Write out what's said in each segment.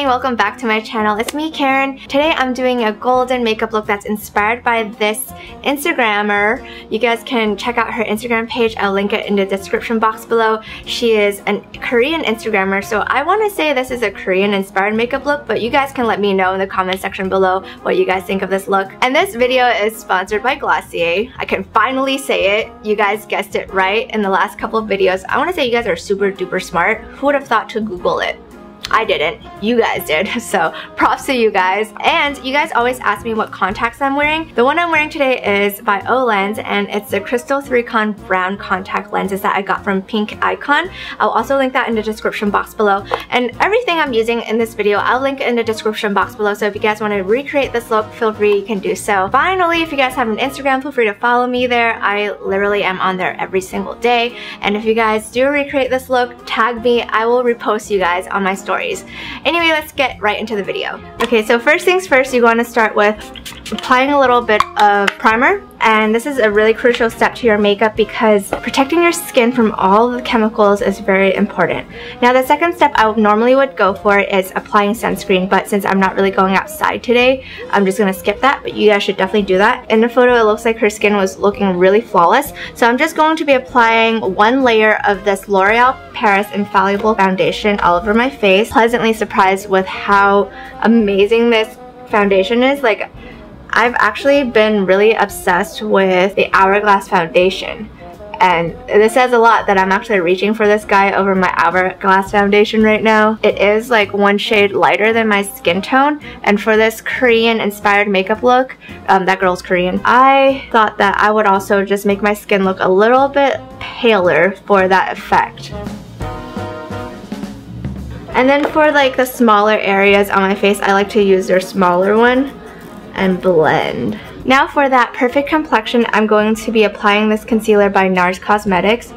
gang, welcome back to my channel. It's me, Karen. Today I'm doing a golden makeup look that's inspired by this Instagrammer. You guys can check out her Instagram page. I'll link it in the description box below. She is a Korean Instagrammer, so I want to say this is a Korean inspired makeup look, but you guys can let me know in the comment section below what you guys think of this look. And this video is sponsored by Glossier. I can finally say it. You guys guessed it right in the last couple of videos. I want to say you guys are super duper smart. Who would have thought to Google it? I didn't. You guys did. So props to you guys. And you guys always ask me what contacts I'm wearing. The one I'm wearing today is by Olens, and it's the Crystal 3-Con brown contact lenses that I got from Pink Icon. I'll also link that in the description box below. And everything I'm using in this video, I'll link in the description box below. So if you guys want to recreate this look, feel free, you can do so. Finally, if you guys have an Instagram, feel free to follow me there. I literally am on there every single day. And if you guys do recreate this look, tag me. I will repost you guys on my story. Anyway, let's get right into the video. Okay, so first things first, you want to start with applying a little bit of primer. And this is a really crucial step to your makeup because protecting your skin from all the chemicals is very important. Now the second step I normally would go for is applying sunscreen, but since I'm not really going outside today, I'm just going to skip that, but you guys should definitely do that. In the photo, it looks like her skin was looking really flawless, so I'm just going to be applying one layer of this L'Oreal Paris Infallible Foundation all over my face. Pleasantly surprised with how amazing this foundation is. Like, I've actually been really obsessed with the Hourglass foundation, and this says a lot that I'm actually reaching for this guy over my Hourglass foundation right now. It is like one shade lighter than my skin tone, and for this Korean inspired makeup look, that girl's Korean, I thought that I would also just make my skin look a little bit paler for that effect. And then for like the smaller areas on my face, I like to use their smaller one and blend. Now for that perfect complexion, I'm going to be applying this concealer by NARS Cosmetics.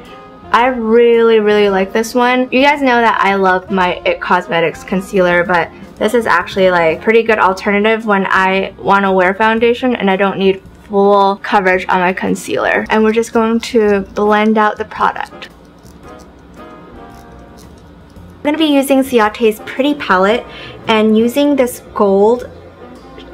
I really like this one. You guys know that I love my IT Cosmetics concealer, but this is actually like pretty good alternative when I want to wear foundation and I don't need full coverage on my concealer. And we're just going to blend out the product. I'm going to be using Ciate's Pretty Palette and using this gold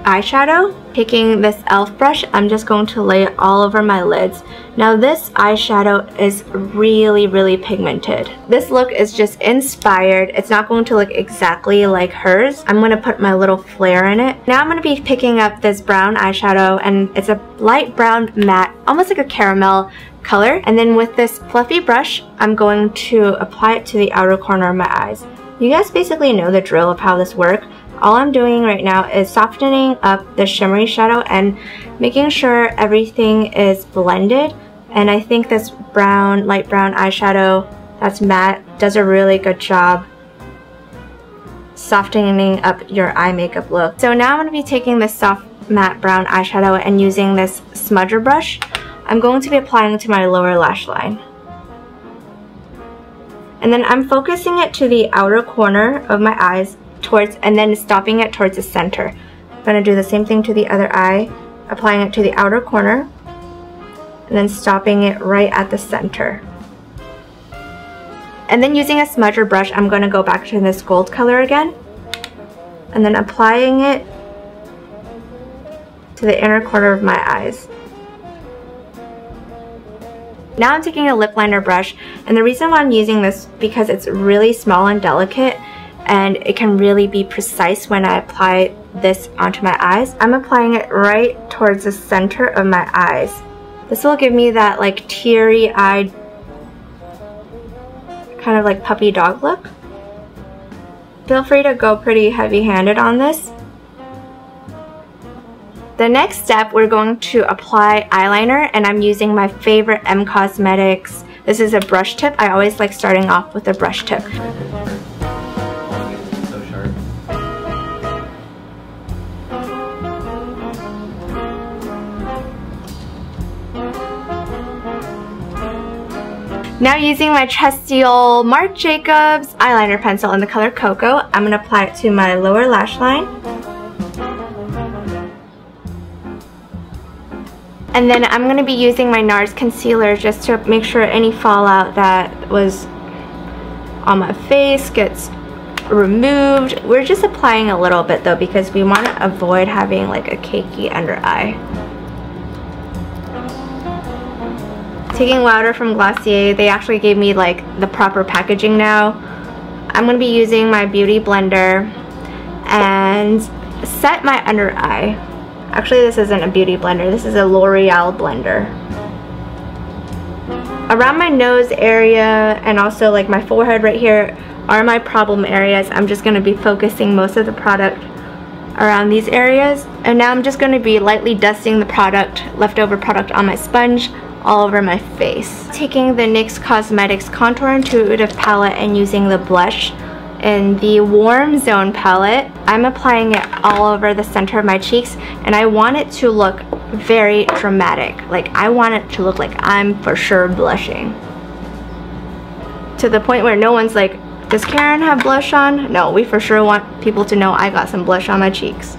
eyeshadow. Taking this e.l.f. brush, I'm just going to lay it all over my lids. Now this eyeshadow is really pigmented. This look is just inspired. It's not going to look exactly like hers. I'm going to put my little flair in it. Now I'm going to be picking up this brown eyeshadow, and it's a light brown matte, almost like a caramel color. And then with this fluffy brush, I'm going to apply it to the outer corner of my eyes. You guys basically know the drill of how this works. All I'm doing right now is softening up the shimmery shadow and making sure everything is blended. And I think this brown, light brown eyeshadow that's matte does a really good job softening up your eye makeup look. So now I'm going to be taking this soft matte brown eyeshadow and using this smudger brush. I'm going to be applying it to my lower lash line. And then I'm focusing it to the outer corner of my eyes and then stopping it towards the center. I'm going to do the same thing to the other eye, applying it to the outer corner and then stopping it right at the center. And then using a smudger brush, I'm going to go back to this gold color again and then applying it to the inner corner of my eyes. Now I'm taking a lip liner brush, and the reason why I'm using this because it's really small and delicate and it can really be precise when I apply this onto my eyes. I'm applying it right towards the center of my eyes. This will give me that like teary-eyed, kind of like puppy dog look. Feel free to go pretty heavy-handed on this. The next step, we're going to apply eyeliner, and I'm using my favorite M Cosmetics. This is a brush tip. I always like starting off with a brush tip. Now using my trusty old Marc Jacobs eyeliner pencil in the color Cocoa, I'm going to apply it to my lower lash line. And then I'm going to be using my NARS concealer just to make sure any fallout that was on my face gets removed. We're just applying a little bit though because we want to avoid having like a cakey under eye. Taking Water from Glossier, they actually gave me like the proper packaging now. I'm going to be using my beauty blender and set my under eye. Actually, this isn't a beauty blender, this is a L'Oreal blender. Around my nose area and also like my forehead right here are my problem areas. I'm just going to be focusing most of the product around these areas. And now I'm just going to be lightly dusting the product, leftover product on my sponge all over my face. Taking the NYX Cosmetics Contour Intuitive Palette and using the blush in the Warm Zone palette. I'm applying it all over the center of my cheeks and I want it to look very dramatic. Like I want it to look like I'm for sure blushing. To the point where no one's like, does Karen have blush on? No, we for sure want people to know I got some blush on my cheeks.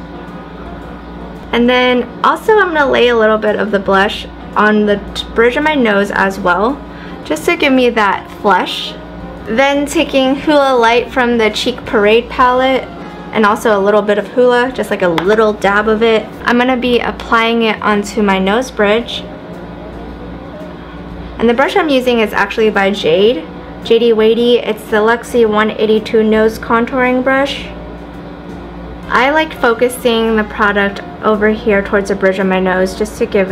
And then also I'm gonna lay a little bit of the blush on the bridge of my nose as well, just to give me that flush. Then taking Hoola Light from the Cheek Parade palette and also a little bit of Hoola, just like a little dab of it. I'm going to be applying it onto my nose bridge. And the brush I'm using is actually by Jade. JD Wadey. It's the Luxie 182 Nose Contouring Brush. I like focusing the product over here towards the bridge of my nose just to give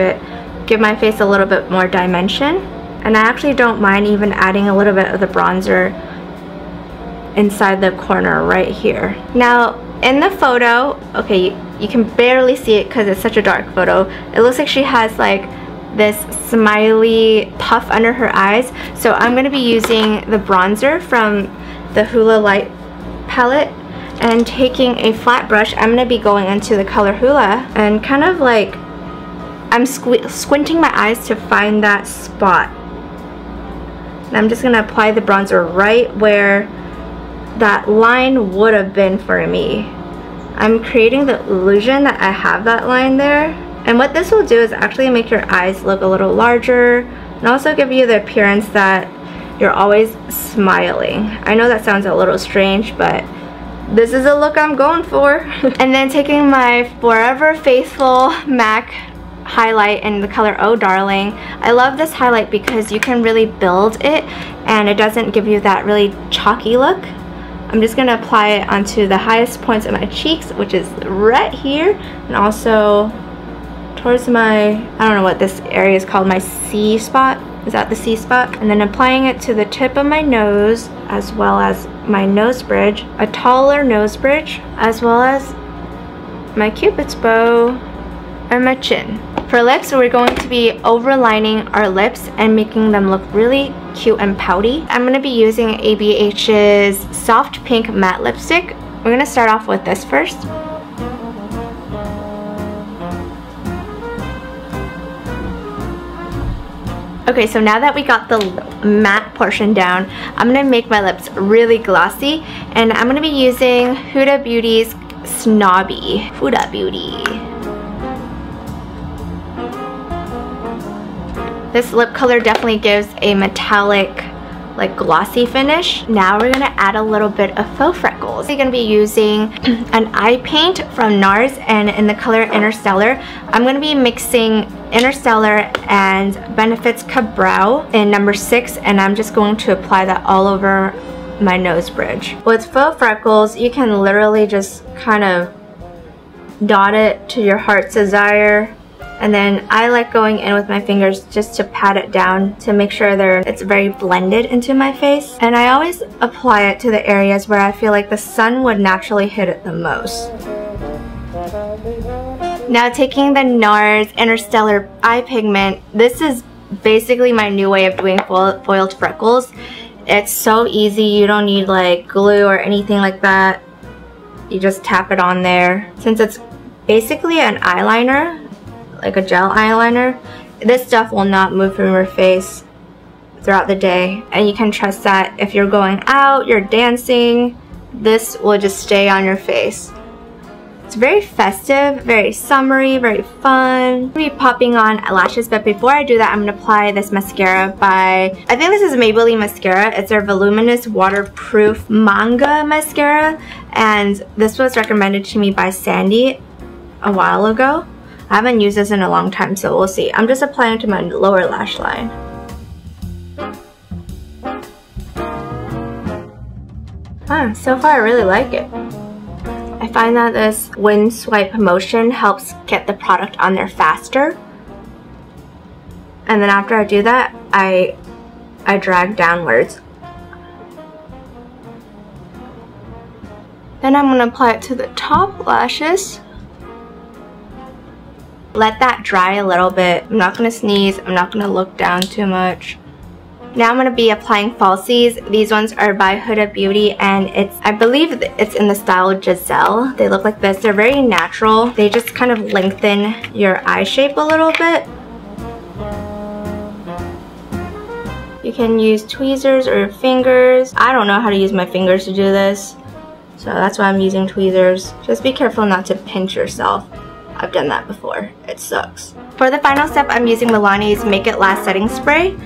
my face a little bit more dimension. And I actually don't mind even adding a little bit of the bronzer inside the corner right here. Now in the photo, okay, you can barely see it because it's such a dark photo. It looks like she has like this smiley puff under her eyes. So I'm going to be using the bronzer from the Hoola Light palette and taking a flat brush. I'm going to be going into the color Hoola and kind of like I'm squinting my eyes to find that spot. And I'm just going to apply the bronzer right where that line would have been for me. I'm creating the illusion that I have that line there. And what this will do is actually make your eyes look a little larger and also give you the appearance that you're always smiling. I know that sounds a little strange, but this is a look I'm going for. And then taking my Forever Faithful MAC highlight in the color Oh Darling. I love this highlight because you can really build it and it doesn't give you that really chalky look. I'm just going to apply it onto the highest points of my cheeks, which is right here, and also towards my, I don't know what this area is called, my C spot. Is that the C spot? And then applying it to the tip of my nose as well as my nose bridge, a taller nose bridge, as well as my Cupid's bow and my chin. For lips, we're going to be overlining our lips and making them look really cute and pouty. I'm going to be using ABH's Soft Pink Matte Lipstick. We're going to start off with this first. Okay, so now that we got the matte portion down, I'm going to make my lips really glossy. And I'm going to be using Huda Beauty's Snobby. Huda Beauty. This lip color definitely gives a metallic, like glossy finish. Now we're gonna add a little bit of faux freckles. We're gonna be using an eye paint from NARS and in the color Interstellar. I'm gonna be mixing Interstellar and Benefits Cabral in number 6, and I'm just going to apply that all over my nose bridge. With faux freckles, you can literally just kind of dot it to your heart's desire. And then I like going in with my fingers just to pat it down to make sure it's very blended into my face. And I always apply it to the areas where I feel like the sun would naturally hit it the most. Now taking the NARS Interstellar Eye Pigment, this is basically my new way of doing foiled freckles. It's so easy, you don't need like glue or anything like that. You just tap it on there. Since it's basically an eyeliner, like a gel eyeliner, this stuff will not move from your face throughout the day, and you can trust that if you're going out, you're dancing, this will just stay on your face. It's very festive, very summery, very fun. I'm gonna be popping on lashes, but before I do that, I'm gonna apply this mascara by, I think this is Maybelline mascara. It's their voluminous waterproof manga mascara, and this was recommended to me by Sandy a while ago. I haven't used this in a long time, so we'll see. I'm just applying it to my lower lash line. So far I really like it. I find that this wind swipe motion helps get the product on there faster. And then after I do that, I drag downwards. Then I'm going to apply it to the top lashes. Let that dry a little bit. I'm not going to sneeze. I'm not going to look down too much. Now I'm going to be applying falsies. These ones are by Huda Beauty, and I believe it's in the style Giselle. They look like this. They're very natural. They just kind of lengthen your eye shape a little bit. You can use tweezers or your fingers. I don't know how to use my fingers to do this, so that's why I'm using tweezers. Just be careful not to pinch yourself. I've done that before. It sucks. For the final step, I'm using Milani's Make It Last Setting Spray.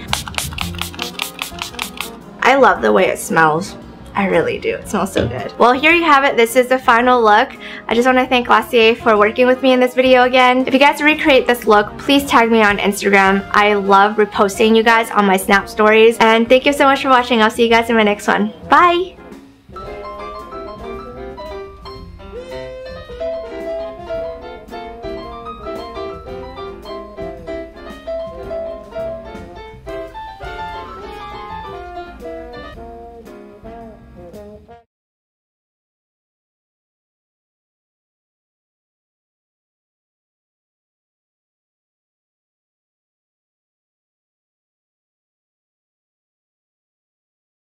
I love the way it smells. I really do. It smells so good. Well, here you have it. This is the final look. I just want to thank Glossier for working with me in this video again. If you guys recreate this look, please tag me on Instagram. I love reposting you guys on my Snap stories. And thank you so much for watching. I'll see you guys in my next one. Bye!